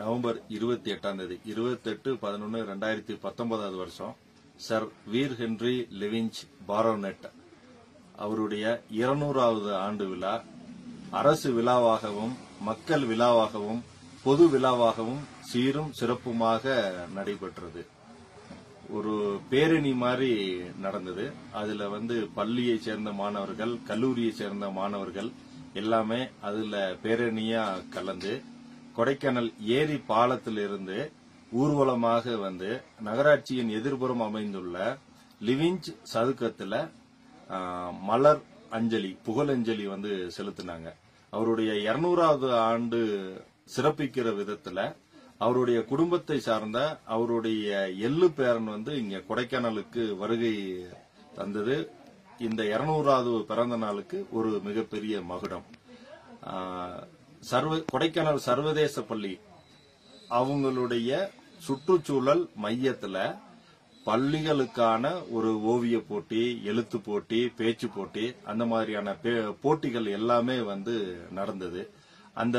November 28 28/11/2019 வருஷம் sir Vere Henry Levinge பாரோனெட் அவருடைய 200வது ஆண்டு விழா அரசு விழாவாகவும் மக்கள் விழாவாகவும் பொது விழாவாகவும் சீரும் சிறப்புமாக நடைபெற்றது. ஒரு பேரணி மாதிரி நடந்தது. அதுல பள்ளியை சேர்ந்த மாணவர்கள், கல்லூரியை சேர்ந்த மாணவர்கள் எல்லாமே அதுல பேரணியா கலந்து கொடைக்கானல் ஏரி பாலத்திலிருந்து ஊர்வலமாக நகராட்சியின் எதிர்புறம் அமைந்துள்ள லிவிஞ்ச் சதுக்கத்துல மலர் அஞ்சலி, புகழஞ்சலி செலுத்தினாங்க. அவருடைய 200வது ஆண்டு சிறப்பிக்கிற விதத்துல அவருடைய குடும்பத்தை சார்ந்த அவருடைய எள்ளு பேரன் இங்க கொடைக்கானலுக்கு வருகை தந்தது. இந்த 200வது பிறந்த நாளுக்கு ஒரு மிகப்பெரிய மகுடம். கொடைக்கானல் சர்வதேச பள்ளி அவங்களுடைய சுற்றுச்சூழல் மையத்துல பள்ளிகளுக்கான ஒரு ஓவிய போட்டி, எழுத்து போட்டி, பேச்சு போட்டி, அந்த மாதிரியான போட்டிகள் எல்லாமே நடந்தது. அந்த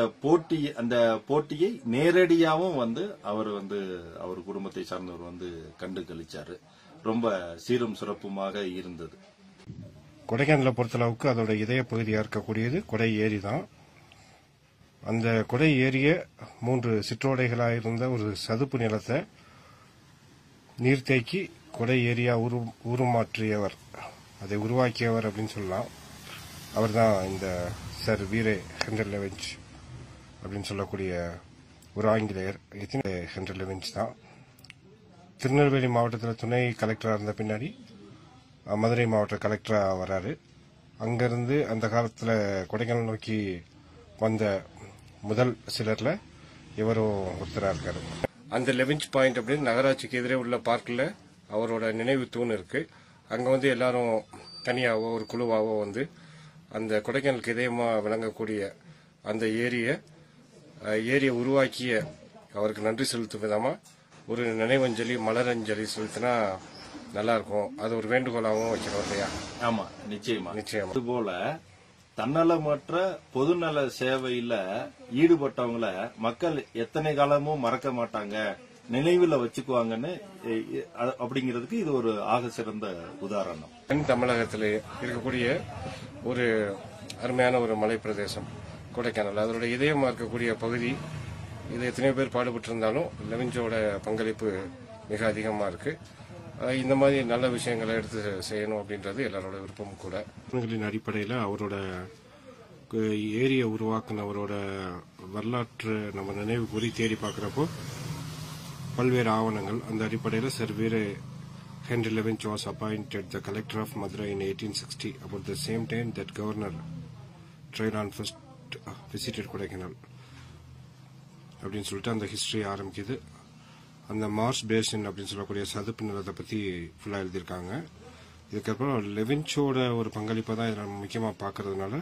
போட்டியை நேரடியாகவும் அவர் அவர் குடும்பத்தை சார்ந்தவர் கண்டு கழிச்சாரு. ரொம்ப சீரும் சிறப்புமாக இருந்தது. கொடைக்கானலை பொறுத்தளவுக்கு அதோட இதய பகுதியாக இருக்கக்கூடியது கொடை ஏரி தான். அந்த கொடை ஏரிய 3 சிற்றோடைகளாக இருந்த ஒரு சதுப்பு நிலத்தை நீர்த்தேக்கி கொடை ஏரியா உருமாற்றியவர், அதை உருவாக்கியவர் அப்படின்னு சொல்லலாம். அவர் தான் இந்த சர் வீர் ஹென்றி லெவிஞ்ச் அப்படின்னு சொல்லக்கூடிய ஒரு ஆங்கிலேயர். ஹென்றி லெவிஞ்ச் தான் திருநெல்வேலி மாவட்டத்தில் துணை கலெக்டராக இருந்த பின்னாடி மதுரை மாவட்ட கலெக்டராக வராரு. அங்கிருந்து அந்த காலத்தில் கொடைக்கானல் நோக்கி வந்த முதல் சிலர்ல இவரும் ஒருத்தராக இருக்காரு. அந்த லெவிஞ்ச் பாயிண்ட் அப்படின்னு நகராட்சிக்கு எதிரே உள்ள பார்க்கில் அவரோட நினைவு தூண் இருக்கு. அங்கே எல்லாரும் தனியாவோ ஒரு குழுவாவோ அந்த கொடைக்கானலுக்கு இதயமாக விளங்கக்கூடிய அந்த ஏரியை உருவாக்கிய அவருக்கு நன்றி செலுத்தும் விதமா ஒரு நினைவஞ்சலி, மலரஞ்சலி செலுத்தினா நல்லா இருக்கும். அது ஒரு வேண்டுகோளாகவும் வைக்கிறோம் இல்லையா? ஆமா, நிச்சயமா. அதுபோல தன்னலமற்ற பொதுநல சேவையில ஈடுபட்டவங்கள மக்கள் எத்தனை காலமும் மறக்க மாட்டாங்க, நினைவுல வச்சுக்குவாங்கன்னு அப்படிங்கிறதுக்கு இது ஒரு ஆக சிறந்த உதாரணம். தமிழகத்தில் இருக்கக்கூடிய ஒரு அருமையான ஒரு மலை பிரதேசம் கொடைக்கானல். அதோட இதயமா இருக்கக்கூடிய பகுதி. இது எத்தனையோ பேர் பாடுபட்டு இருந்தாலும் லெவிஞ்சோட பங்களிப்பு மிக அதிகமா இருக்கு. இந்த மாதிரி நல்ல விஷயங்களை எடுத்து செய்யணும் அப்படின்றது எல்லாரோட விருப்பமும் கூட. அடிப்படையில் அவரோட ஏரியை உருவாக்குனவரோட வரலாற்று நம்ம நினைவு கூறி தேடி பார்க்குறப்போ பல்வேறு ஆவணங்கள். அந்த அடிப்படையில் sir Vere Henry Levinge was appointed the collector of Madurai in 1860 about the same time that Governor Trainon first visited Kodaikanal அப்படின்னு சொல்லிட்டு அந்த ஹிஸ்டரி ஆரம்பிக்குது. அந்த மார்ஸ் பேசின் அப்படின்னு சொல்லக்கூடிய சதுப்பு நிலத்தை பற்றி ஃபுல்லாக எழுதியிருக்காங்க. இதுக்கப்புறம் லெவிஞ்சோட ஒரு பங்களிப்பை தான் இதில் முக்கியமாக பார்க்கறதுனால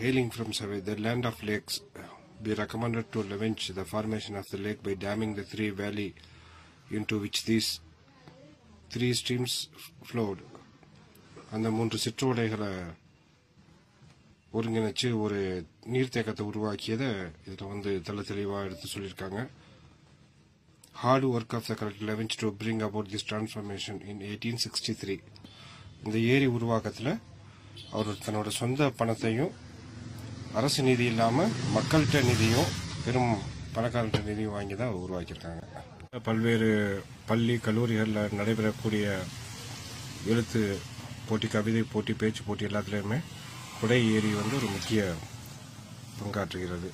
hailing from survey the land of lakes be recommended to Levinch the formation of the lake by damming the 3 valley into which these 3 streams flowed. அந்த 3 சிற்றோடைகளை ஒருங்கிணைச்சு ஒரு நீர்த்தேக்கத்தை உருவாக்கியதை இதில் தெள்ள தெளிவாக எடுத்து சொல்லியிருக்காங்க. Hard work of the collector Levinge to bring about this transformation in 1863. இந்த ஏரி உருவாக்கத்தில் அவர் தன்னோட சொந்த பணத்தையும் அரசு நிதி இல்லாமல் மக்கள்கிட்ட நிதியும் பெரும் பணக்காரர்கிட்ட நிதியும் வாங்கி தான் உருவாக்கியிருக்காங்க. பல்வேறு பள்ளி கல்லூரிகளில் நடைபெறக்கூடிய எழுத்து போட்டி, கவிதை போட்டி, பேச்சு போட்டி எல்லாத்துலேயுமே கொடை ஏரி ஒரு முக்கிய பங்காற்றுகிறது.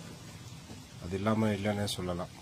அது இல்லாமல் இல்லைன்னே சொல்லலாம்.